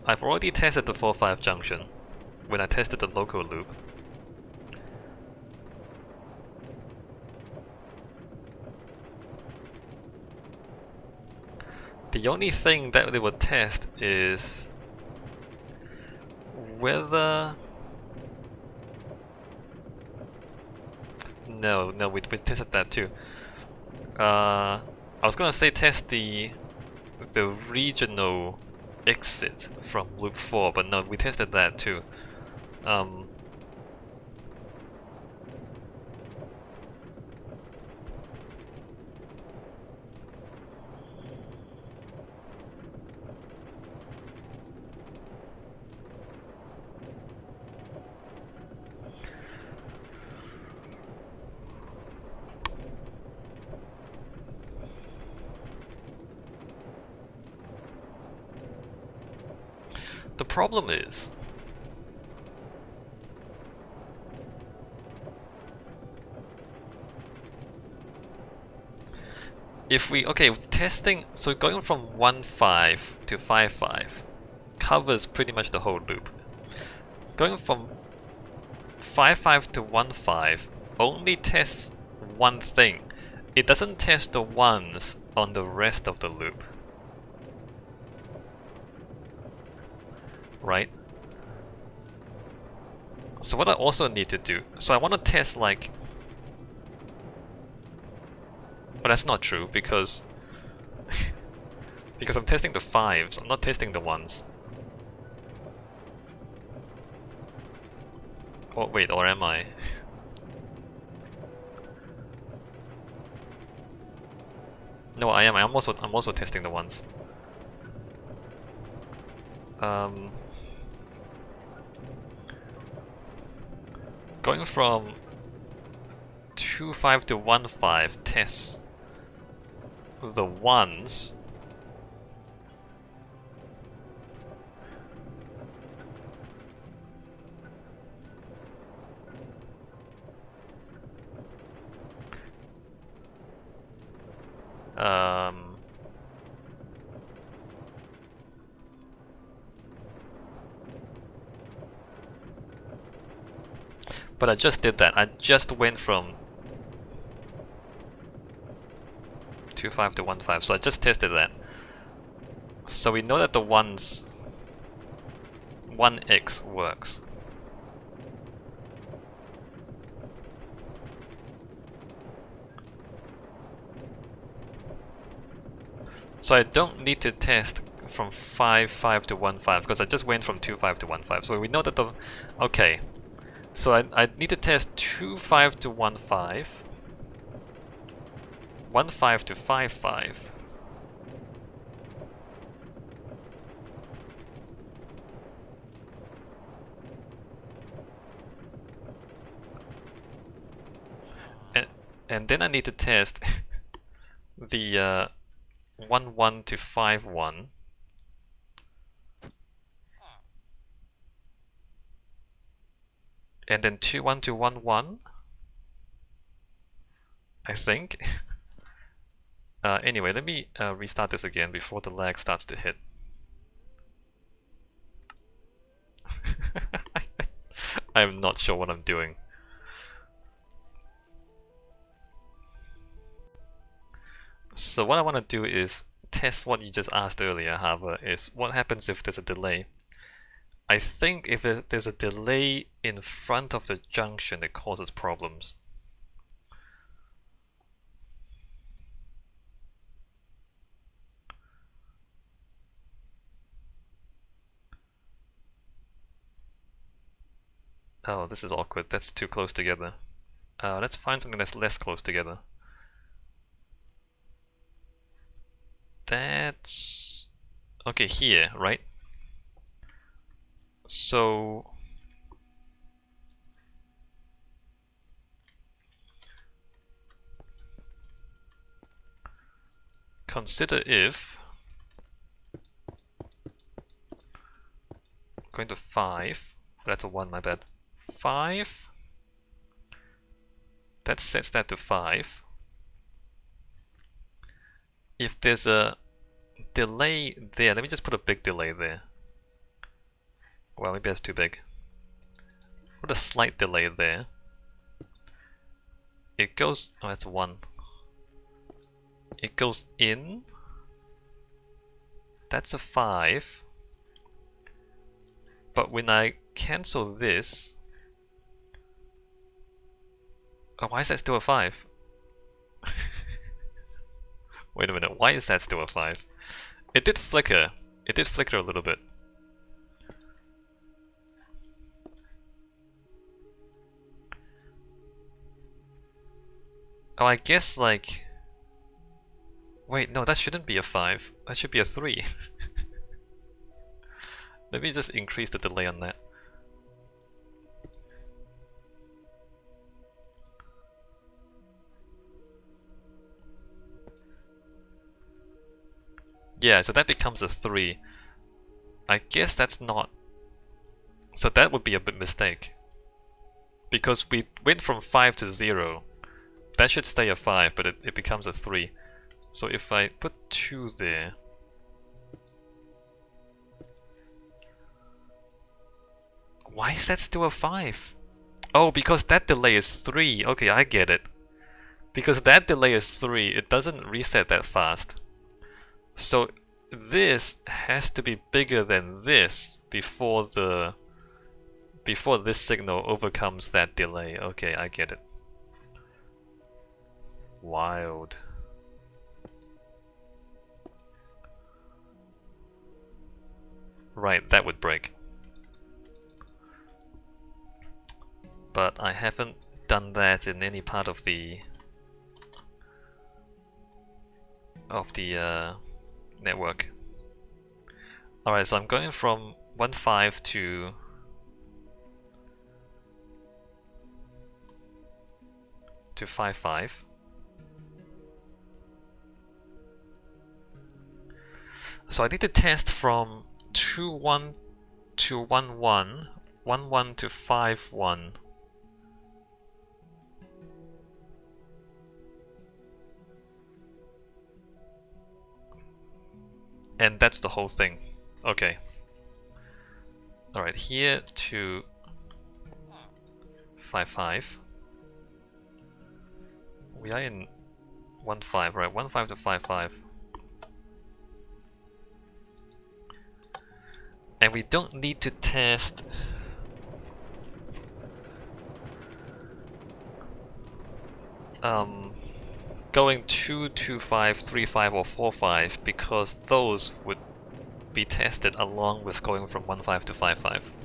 I've already tested the 4-5 junction when I tested the local loop. The only thing that they would test is whether... No, we tested that too. I was gonna say test the regional exit from loop 4, but no, we tested that too. The problem is, if we, okay, testing, so going from 1.5 to 5.5 covers pretty much the whole loop. Going from 5.5 to 1.5 only tests one thing. It doesn't test the ones on the rest of the loop. Right? So what I also need to do, so I want to test like, but that's not true because because I'm testing the 5s, I'm not testing the 1s. Oh wait, or am I? No, I am. I'm also testing the 1s. Going from 2.5 to 1.5 tests the 1s. But I just did that. I just went from 2.5 to 1.5, so I just tested that. So we know that the 1s 1x works. So I don't need to test from 5.5 to 1.5 because I just went from 2.5 to 1.5. So we know that the... Okay. So I need to test 2.5 to 1.5, 1.5 to 5.5. And then I need to test the 1.1 to 5.1. And then 2.1 to 1.1, I think. Anyway, let me restart this again before the lag starts to hit. I'm not sure what I'm doing. So what I want to do is test what you just asked earlier, Harvard, is what happens if there's a delay. I think if there's a delay in front of the junction that causes problems. Oh, this is awkward. That's too close together. Let's find something that's less close together. That's... okay, here, right? So... consider if... going to 5, that's a 1, my bad. 5, that sets that to 5. If there's a delay there, let me just put a big delay there. Well, maybe that's too big. Put a slight delay there. It goes... oh, that's 1. It goes in. That's a 5. But when I cancel this... oh, why is that still a 5? Wait a minute, why is that still a 5? It did flicker. It did flicker a little bit. Oh, I guess like... wait, no, that shouldn't be a 5. That should be a 3. Let me just increase the delay on that. Yeah, so that becomes a 3. I guess that's not... so that would be a bit mistake. Because we went from 5 to 0. That should stay a 5, but it becomes a 3. So if I put 2 there... why is that still a 5? Oh, because that delay is 3. Okay, I get it. Because that delay is 3, it doesn't reset that fast. So this has to be bigger than this before this signal overcomes that delay. Okay, I get it. Wild. Right, that would break. But I haven't done that in any part of the network. Alright, so I'm going from 1.5 to 5.5. So I need to test from 2.1 to 1.1, 1.1 to 5.1. And that's the whole thing. Okay. Alright, here to 5.5. We are in 1.5, right? 1.5 to 5.5. And we don't need to test going 2.25, 3.5 or 4.5 because those would be tested along with going from 1.5 to 5.5.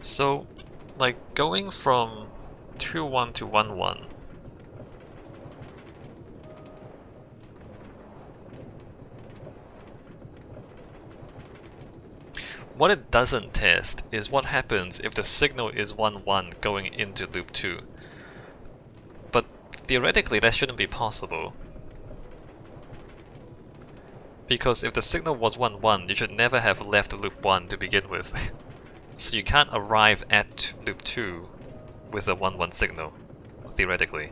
So, like going from 2.1 to 1.1. What it doesn't test is what happens if the signal is 1.1 going into loop 2. But theoretically that shouldn't be possible. Because if the signal was 1.1, you should never have left loop 1 to begin with. So you can't arrive at loop 2 with a 1.1 signal, theoretically.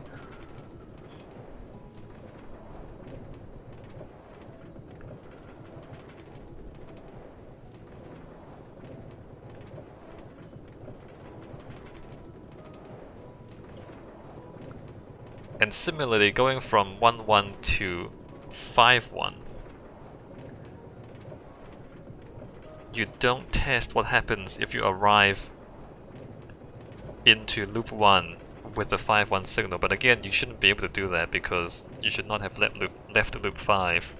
And similarly, going from 1, 1 to 5, 1, you don't test what happens if you arrive into loop 1 with the 5, 1 signal. But again, you shouldn't be able to do that because you should not have left loop 5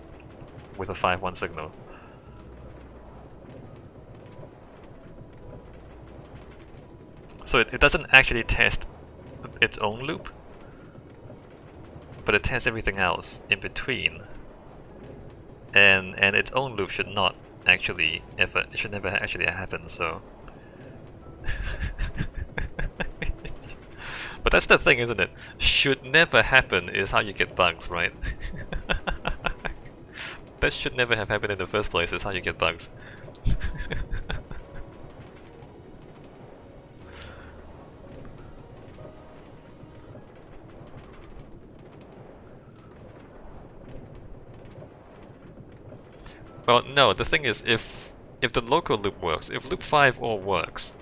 with a 5, 1 signal. So it doesn't actually test its own loop, but it tests everything else in between. And its own loop should not actually ever, it should never actually happen, so. But that's the thing, isn't it? Should never happen is how you get bugs, right? That should never have happened in the first place is how you get bugs. Well, no, the thing is, if the local loop works, if loop 5 all works,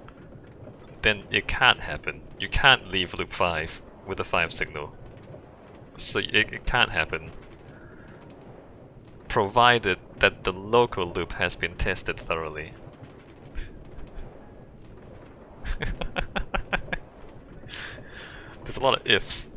then it can't happen. You can't leave loop 5 with a 5 signal. So it can't happen, provided that the local loop has been tested thoroughly. There's a lot of ifs.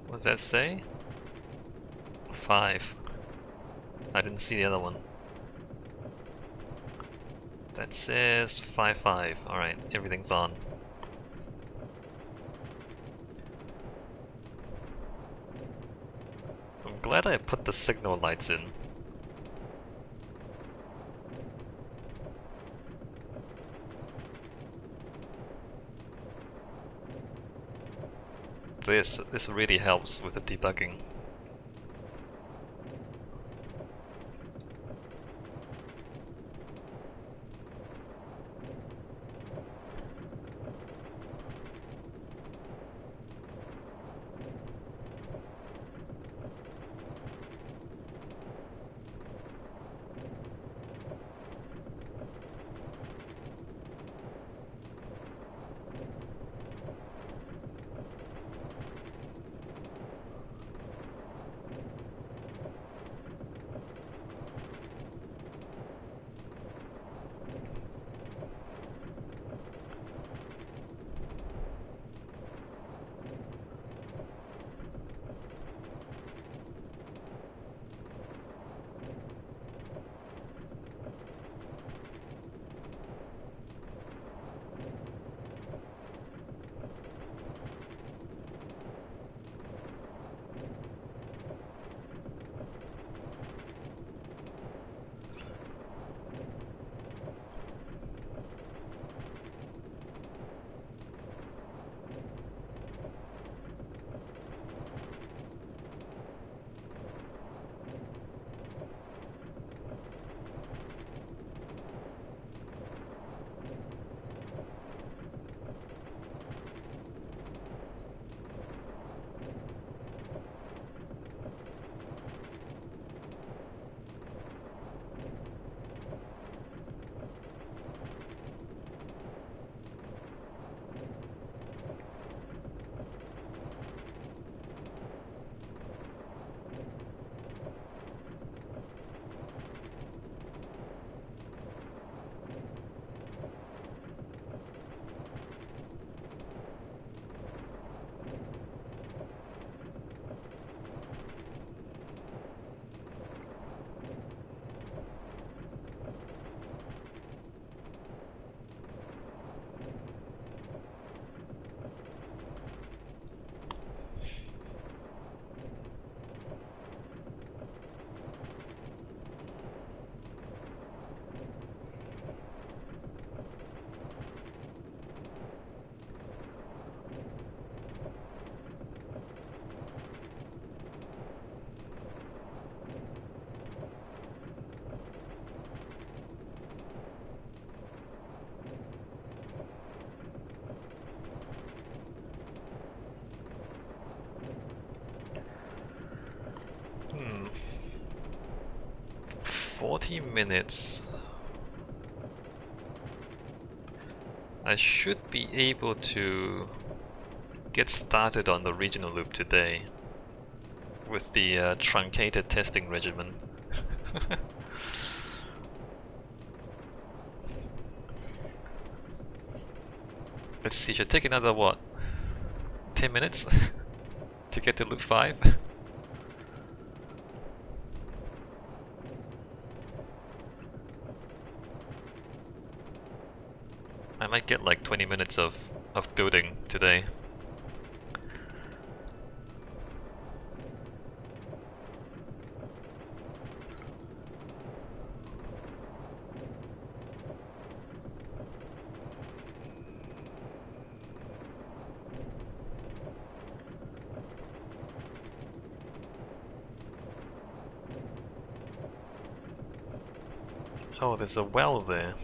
What does that say? 5. I didn't see the other one. That says 5, 5. Alright, everything's on. I'm glad I put the signal lights in. This really helps with the debugging. 40 minutes. I should be able to get started on the regional loop today with the truncated testing regimen. Let's see, should take another what? 10 minutes to get to loop 5? I might get like 20 minutes of building today. Oh, there's a well there.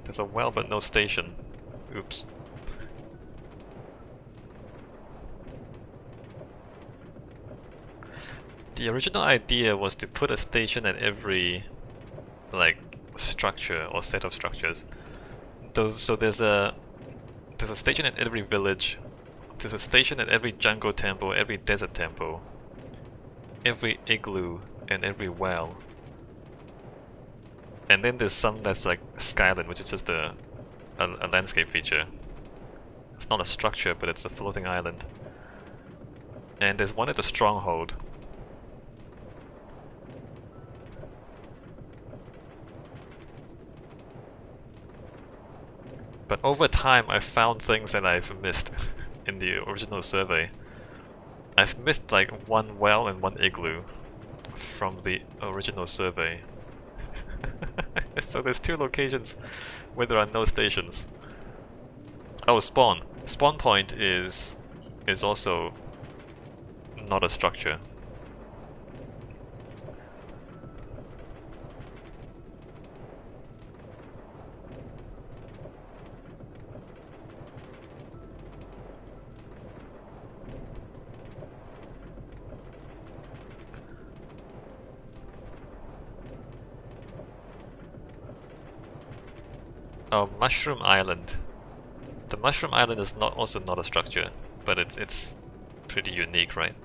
There's a well but no station. Oops. The original idea was to put a station at every like structure or set of structures. So there's a station at every village. There's a station at every jungle temple, every desert temple, every igloo, and every well. And then there's some that's like Skyland, which is just a landscape feature. It's not a structure, but it's a floating island. And there's one at the Stronghold. But over time I've found things that I've missed in the original survey. I've missed like one well and one igloo from the original survey. So there's 2 locations where there are no stations. Oh, spawn. Spawn point is also not a structure. Oh, Mushroom Island. The Mushroom Island is also not a structure, but it's pretty unique, right?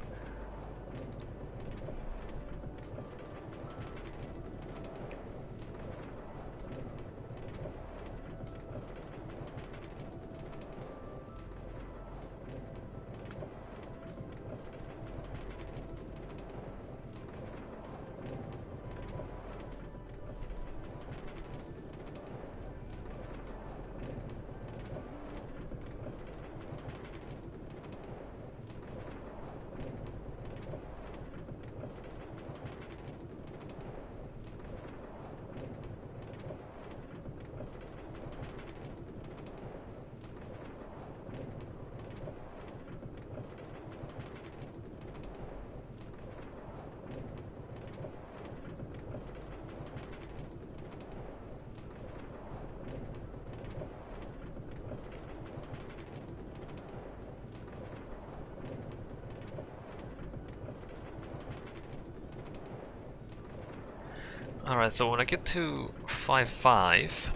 Alright, so when I get to 5-5,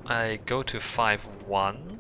I go to 5-1,